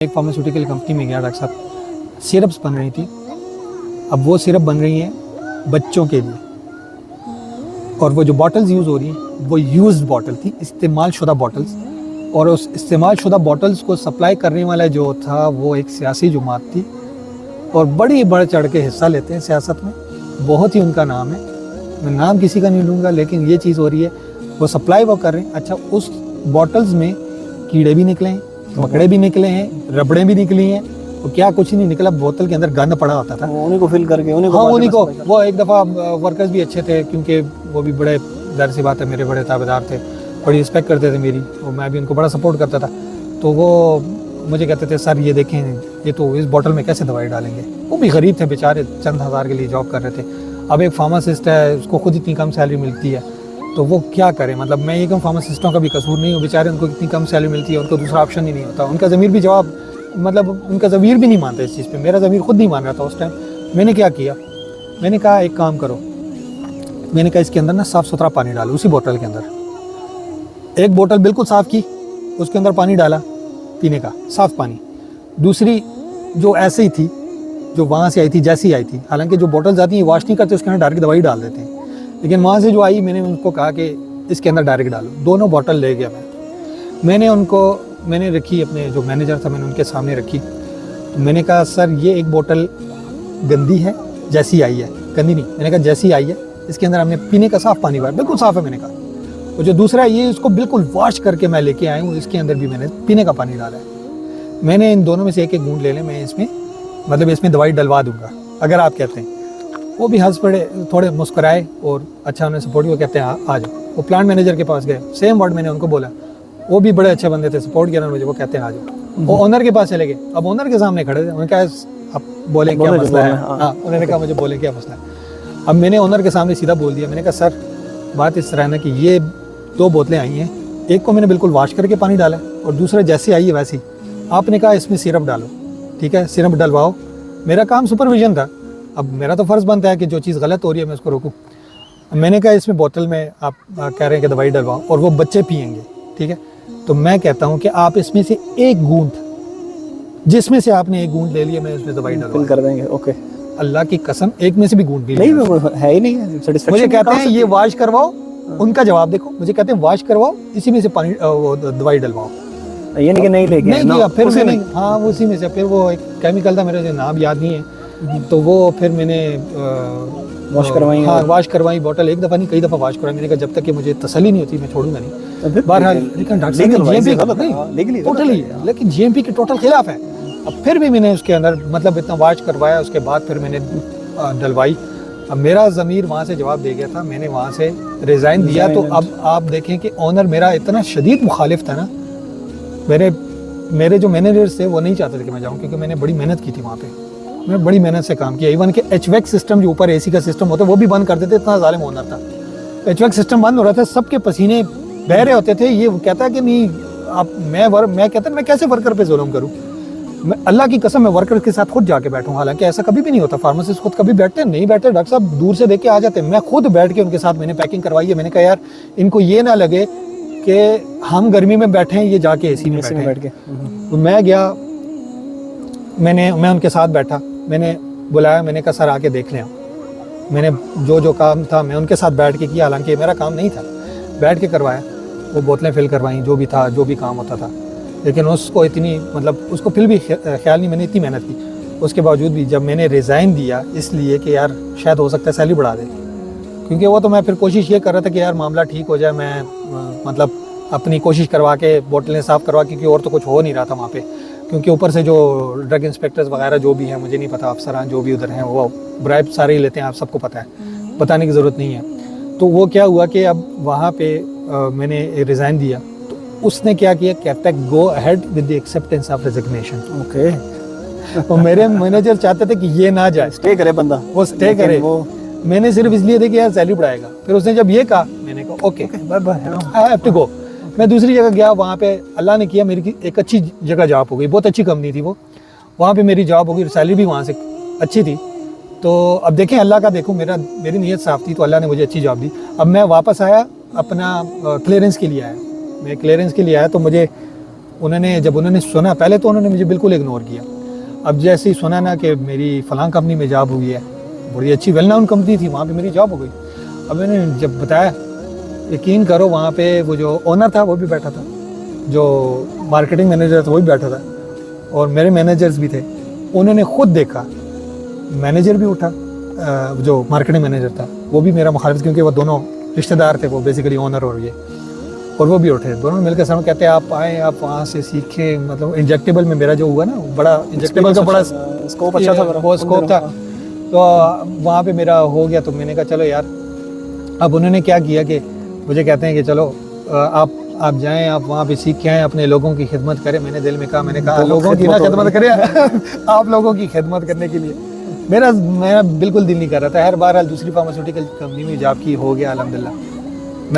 एक pharmaceutical company में गया डॉक्टर साहब, सिरप्स बन रही थी। अब वो सिरप बन रही हैं बच्चों के लिए, और वो जो बॉटल्स यूज़ हो रही हैं वो यूज्ड बॉटल थी, इस्तेमाल शुदा बॉटल्स। और उस इस्तेमाल शुदा बॉटल्स को सप्लाई करने वाला जो था वो एक सियासी जमात थी, और बड़ी बढ़ चढ़ के हिस्सा लेते हैं सियासत में, बहुत ही उनका नाम है, मैं नाम किसी का नहीं लूँगा, लेकिन ये चीज़ हो रही है, वो सप्लाई वो कर रहे हैं। अच्छा, उस बॉटल्स में कीड़े भी निकले हैं, मकड़े भी निकले हैं, रबड़ें भी निकली हैं, तो क्या कुछ नहीं निकला, बोतल के अंदर गंद पड़ा होता था। उन्हीं को फिल करके उन्हीं को वो एक दफ़ा वर्कर्स भी अच्छे थे, क्योंकि वो भी बड़े, जाहिर सी बात है मेरे बड़े ताबेदार थे, बड़ी रिस्पेक्ट करते थे मेरी, और मैं भी उनको बड़ा सपोर्ट करता था। तो वो मुझे कहते थे, सर ये देखें, ये तो इस बोतल में कैसे दवाई डालेंगे। वो भी गरीब थे बेचारे, चंद हज़ार के लिए जॉब कर रहे थे। अब एक फार्मासिस्ट है, उसको खुद इतनी कम सैलरी मिलती है, तो वो क्या करें। मतलब मैं ये कहूँ फार्मासिस्टों का भी कसूर नहीं हो, बेचारे उनको इतनी कम सैलरी मिलती है, उनको दूसरा ऑप्शन ही नहीं होता। उनका ज़मीर भी जवाब, मतलब उनका ज़मीर भी नहीं मानता इस चीज़ पे, मेरा ज़मीर खुद नहीं मान रहा था उस टाइम। मैंने क्या किया, मैंने कहा एक काम करो, मैंने कहा इसके अंदर ना साफ़ सुथरा पानी डालो, उसी बोतल के अंदर। एक बोतल बिल्कुल साफ़ की, उसके अंदर पानी डाला पीने का, साफ़ पानी। दूसरी जो ऐसे ही थी, जो वहाँ से आई थी जैसी आई थी, हालांकि जो बोतल्स आती हैं वॉश नहीं करते, उसके अंदर डायरेक्ट दवाई डाल देते हैं, लेकिन वहाँ से जो आई मैंने उनको कहा कि इसके अंदर डायरेक्ट डालो। दोनों बोतल ले गया मैंने रखी, अपने जो मैनेजर था मैंने उनके सामने रखी। तो मैंने कहा सर ये एक बोतल गंदी है, जैसी आई है, गंदी नहीं, मैंने कहा जैसी आई है, इसके अंदर हमने पीने का साफ़ पानी भरा, बिल्कुल साफ़ है। मैंने कहा और जो दूसरा है ये, इसको बिल्कुल वॉश करके मैं लेके आया हूँ, इसके अंदर भी मैंने पीने का पानी डाला है। मैंने इन दोनों में से एक एक बूंद ले लें, मैं इसमें मतलब इसमें दवाई डलवा दूंगा अगर आप कहते हैं। वो भी हंस पड़े, थोड़े मुस्कुराए और अच्छा उन्हें सपोर्ट किया, कहते हैं आ जाओ। वो प्लांट मैनेजर के पास गए, सेम वर्ड मैंने उनको बोला, वो भी बड़े अच्छे बंदे थे, सपोर्ट किया मुझे। वो कहते हैं आ जाओ। वो ओनर के पास चले गए, अब ओनर के सामने खड़े थे, उन्होंने कहा आप बोले क्या मसला है। हाँ, उन्होंने कहा मुझे बोले क्या मसला है। अब मैंने ओनर के सामने सीधा बोल दिया, मैंने कहा सर बात इस तरह है ना कि ये दो बोतलें आई हैं, एक को मैंने बिल्कुल वॉश करके पानी डाला और दूसरा जैसे आई है वैसी, आपने कहा इसमें सिरप डालो, ठीक है सिरप डलवाओ। मेरा काम सुपरविजन था, अब मेरा तो फ़र्ज़ बनता है कि जो चीज़ गलत हो रही है मैं उसको रोकूं। मैंने कहा इसमें बोतल में आप कह रहे हैं कि दवाई डलवाओ और वो बच्चे पिएंगे, ठीक है, तो मैं कहता हूं कि आप इसमें से एक बूंद, जिसमें से आपने एक बूंद ले लिया, मैं उसमें दवाई डलवा कर देंगे। ओके, अल्लाह की कसम एक में से भी बूंद भी नहीं है ही नहीं है। मुझे कहते हैं ये वॉश करवाओ, उनका जवाब देखो, मुझे कहते हैं वॉश करवाओ, इसी में से पानी दवाई डलवाओ, ये नहीं लेके नहीं किया। फिर मैंने हाँ उसी में से, फिर वो एक केमिकल था, मेरे नाम याद नहीं है, तो वो फिर मैंने वॉश करवाई। हाँ वॉश करवाई बोतल, एक दफ़ा नहीं कई दफ़ा वॉश करवाई। मैंने कहा जब तक कि मुझे तसल्ली नहीं होती मैं छोड़ूंगा नहीं। बहरहाल लेकिन डॉक्टर साहब टोटली, लेकिन जीएमपी के टोटल खिलाफ है। अब फिर भी मैंने उसके अंदर मतलब इतना वॉश करवाया, उसके बाद फिर मैंने डलवाई। अब मेरा ज़मीर वहाँ से जवाब दे गया था, मैंने वहाँ से रिज़ाइन दिया। तो अब आप देखें कि ऑनर मेरा इतना शदीद मुखालिफ था ना, मेरे जो मैनेजर्स थे वो नहीं चाहते थे कि मैं जाऊँ, क्योंकि मैंने बड़ी मेहनत की थी वहाँ पे, मैं बड़ी मेहनत से काम किया। इवन कि एचवैक सिस्टम जो ऊपर एसी का सिस्टम होता है वो भी बंद कर देते, इतना ज़ालिम ओनर था। एचवैक सिस्टम बंद हो रहा था, सबके पसीने बह रहे होते थे। ये कहता है कि नहीं आप, मैं कहता मैं कैसे वर्कर पे जुल्म करूँ, मैं अल्लाह की कसम मैं वर्कर के साथ खुद जाके बैठूँ। हालांकि ऐसा कभी भी नहीं होता, फार्मासिस्ट खुद कभी बैठते नहीं बैठते, डॉक्टर साहब दूर से देख के आ जाते, मैं खुद बैठ के उनके साथ मैंने पैकिंग करवाई है। मैंने कहा यार इनको ये ना लगे कि हम गर्मी में बैठे हैं, ये जाके एसी में बैठ के। तो मैं गया, मैं उनके साथ बैठा, मैंने बुलाया, मैंने कहा सर आके देख लें। मैंने जो काम था मैं उनके साथ बैठ के किया, हालांकि मेरा काम नहीं था, बैठ के करवाया। वो बोतलें फिल करवाई, जो भी था, जो भी काम होता था, लेकिन उसको इतनी मतलब उसको फिर भी ख्याल नहीं, मैंने इतनी मेहनत की। उसके बावजूद भी जब मैंने रिज़ाइन दिया, इसलिए कि यार शायद हो सकता है सैलरी बढ़ा दे, क्योंकि वो तो मैं फिर कोशिश ये कर रहा था कि यार मामला ठीक हो जाए, मैं मतलब अपनी कोशिश करवा के बोतलें साफ़ करवा, क्योंकि और तो कुछ हो नहीं रहा था वहाँ पे। क्योंकि ऊपर से जो ड्रग इंस्पेक्टर्स वगैरह जो भी हैं, मुझे नहीं पता, अफसरान जो भी उधर हैं वो ब्राइब सारे ही लेते हैं, आप सबको पता है, बताने की ज़रूरत नहीं है। तो वो क्या हुआ कि अब वहाँ पे मैंने रिज़ाइन दिया, तो उसने क्या किया, कहता है go ahead with the acceptance of resignation. Okay, तो मेरे मैनेजर चाहते थे कि ये ना जाए, स्टे करे बंदा, वो स्टे करे। वो मैंने सिर्फ इसलिए थे कि यार सैलरी बढ़ाएगा। फिर उसने जब ये कहा, मैंने कहा okay I have to go. मैं दूसरी जगह गया, वहाँ पे अल्लाह ने किया मेरी एक अच्छी जगह जॉब हो गई, बहुत अच्छी कंपनी थी वो, वहाँ पे मेरी जॉब हो गई, सैलरी भी वहाँ से अच्छी थी। तो अब देखें अल्लाह का, देखो मेरी नीयत साफ़ थी, तो अल्लाह ने मुझे अच्छी जॉब दी। अब मैं वापस आया, अपना क्लियरेंस के लिए आया, मैं क्लियरेंस के लिए आया, तो मुझे उन्होंने जब उन्होंने सुना, पहले तो उन्होंने मुझे बिल्कुल इग्नोर किया। अब जैसे ही सुना ना कि मेरी फ़लाँ कंपनी में जॉब हुई है, बड़ी अच्छी वेल नाउन कंपनी थी, वहाँ पे मेरी जॉब हो गई। अब मैंने जब बताया, यकीन करो वहाँ पे वो जो ओनर था वो भी बैठा था, जो मार्केटिंग मैनेजर था वो भी बैठा था, और मेरे मैनेजर्स भी थे। उन्होंने खुद देखा, मैनेजर भी उठा, जो मार्केटिंग मैनेजर था वो भी मेरा मुखालिफ, क्योंकि वो दोनों रिश्तेदार थे, वो बेसिकली ओनर और ये, और वो भी उठे। दोनों मिलकर सामने कहते हैं आप आए, आप वहाँ से सीखें। मतलब इंजेक्टेबल में मेरा जो हुआ ना, बड़ा इंजेक्टेबल का बड़ा स्कोप अच्छा था, बहुत स्कोप था। तो वहाँ पे मेरा हो गया। तो मैंने कहा चलो यार, अब उन्होंने क्या किया कि मुझे कहते हैं कि चलो आप जाएं, आप वहाँ पे सीख के आएँ, अपने लोगों की खिदमत करें। मैंने दिल में कहा, मैंने कहा लोगों की ना खिदमत करें आप लोगों की खिदमत करने के लिए मेरा बिल्कुल दिल नहीं कर रहा था। हर बार दूसरी फार्मास्यूटिकल कंपनी में जॉब की हो गया अल्हम्दुलिल्लाह।